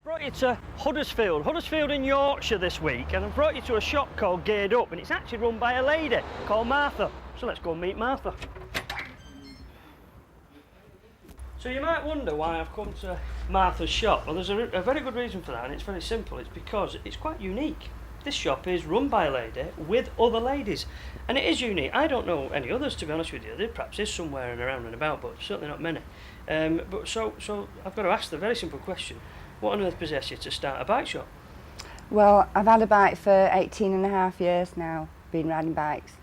Brought you to Hudersfield in Yorkshire this week, and I've brought you to a shop called Geared Up, and it's actually run by a lady called Martha. So let's go and meet Martha. So you might wonder why I've come to Martha's shop. Well, there's a very good reason for that, and it's very simple. It's because it's quite unique. This shop is run by a lady with other ladies, and it is unique. I don't know any others, to be honest with you. There perhaps is somewhere and around and about, but certainly not many. So I've got to ask the very simple question: what on earth possessed you to start a bike shop? Well, I've had a bike for 18.5 years now, been riding bikes,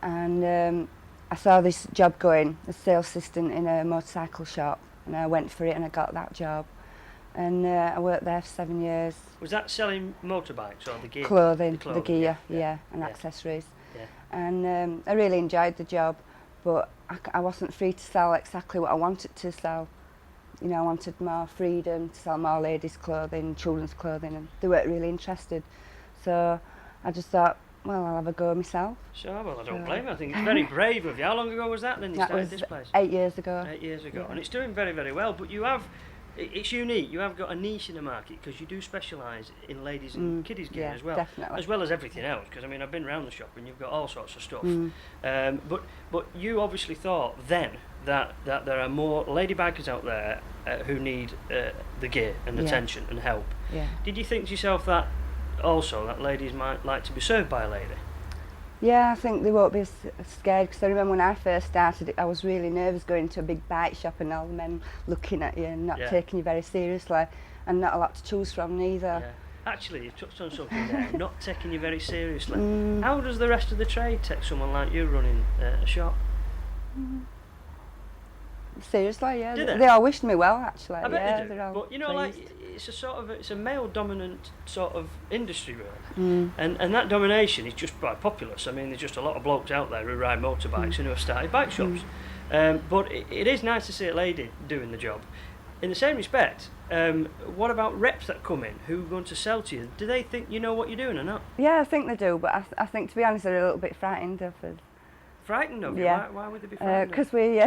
and I saw this job going, a sales assistant in a motorcycle shop, and I went for it and I got that job. And I worked there for 7 years. Was that selling motorbikes or the gear? Clothing, The the gear, yeah, and accessories. Yeah. And I really enjoyed the job, but I wasn't free to sell exactly what I wanted to sell. You know, I wanted more freedom to sell more ladies' clothing, children's clothing, and they weren't really interested. So I just thought, well, I'll have a go myself. Sure, well, I don't blame you. I think it's very brave of you. How long ago was that then you started this place? 8 years ago. 8 years ago. Yeah. And it's doing very, very well, but you have, it's unique. You have got a niche in the market because you do specialise in ladies and kiddies gear as well. Definitely. As well as everything else, because I mean, I've been around the shop and you've got all sorts of stuff. But you obviously thought then that there are more lady bikers out there who need the gear and attention and help. Yeah. Did you think to yourself that also that ladies might like to be served by a lady? Yeah, I think they won't be scared, because I remember when I first started, I was really nervous going to a big bike shop and all the men looking at you and not taking you very seriously, and not a lot to choose from neither. Yeah. Actually, you've touched on something there, not taking you very seriously. How does the rest of the trade take someone like you running a shop? Seriously, yeah. Do they? They all wished me well, actually. I bet they do. They're all But you know, pleased. like it's a male-dominant sort of industry, really. And that domination is just quite populous. I mean, there's just a lot of blokes out there who ride motorbikes and who have started bike shops. But it is nice to see a lady doing the job. In the same respect, what about reps that come in who are going to sell to you? Do they think you know what you're doing or not? Yeah, I think they do, but I think, to be honest, they're a little bit frightened of us. Frightened of you? Yeah. Why would they be frightened? Because we,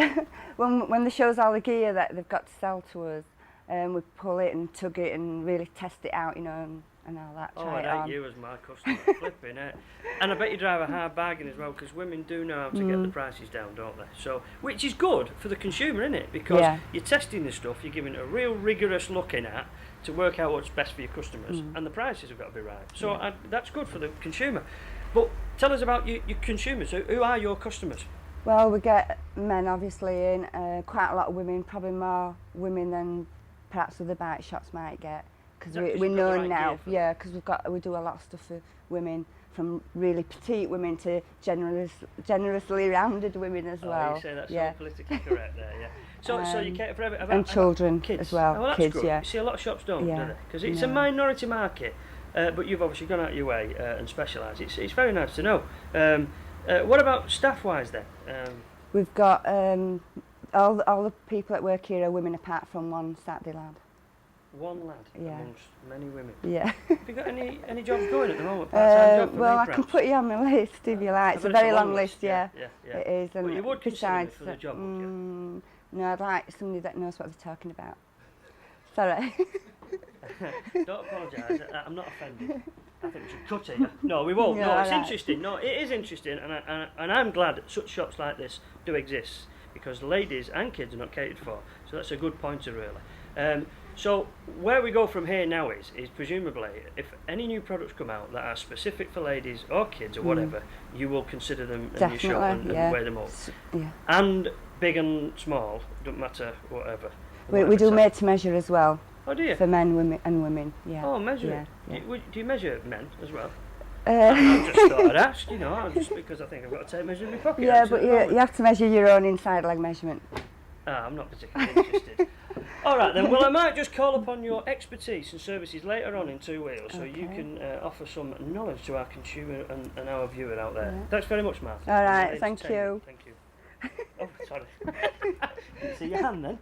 when they show us all the gear that they've got to sell to us, we pull it and tug it and really test it out, you know, and all that. Oh, try it I on. hate you as my customer, flipping it. And I bet you drive a hard bargain as well, because women do know how to get the prices down, don't they? So, which is good for the consumer, isn't it? Because you're testing the stuff, you're giving it a real rigorous looking at to work out what's best for your customers, and the prices have got to be right. So that's good for the consumer. But tell us about your consumers. Who are your customers? Well, we get men obviously in, quite a lot of women, probably more women than perhaps other bike shops might get, because we know now, because we do a lot of stuff for women, from really petite women to generously rounded women as well. You say that's so politically correct there, yeah. So you cater for everything. And children kids as well. Oh, well, that's kids, good. yeah. You see, a lot of shops don't, do they? Because it's a minority market, but you've obviously gone out of your way and specialise. It's very nice to know. What about staff-wise then? We've got all the people that work here are women, apart from one Saturday lad. One lad amongst many women. Yeah. Have you got any jobs going at the moment? Part-time job for well, me, I can put you on my list if you like. It's a very long list, yeah. It is. And but you would consider me besides, for the job, would you? No, I'd like somebody that knows what they're talking about. Sorry. Don't apologise. I'm not offended. I think we should cut it. No, we won't. No, it's interesting. No, it is interesting, and I'm glad that such shops like this do exist, because ladies and kids are not catered for. So that's a good pointer, really. So where we go from here now is presumably, if any new products come out that are specific for ladies or kids or whatever, you will consider them in your shop and wear them up. And big and small, don't matter, whatever. We do made to measure as well. Oh, do you? For men, women, yeah. Oh, measure yeah, it. yeah. Do you measure men as well? I just thought I'd ask, you know, just because I think I've got to take measure in my pocket. Yeah, but you have to measure your own inside leg measurement. I'm not particularly interested. All right then, well I might just call upon your expertise and services later on in Two Wheels, so you can offer some knowledge to our consumer and our viewer out there. Thanks very much, Martha. All right, thank you. Thank you. Oh, sorry. Didn't see your hand then.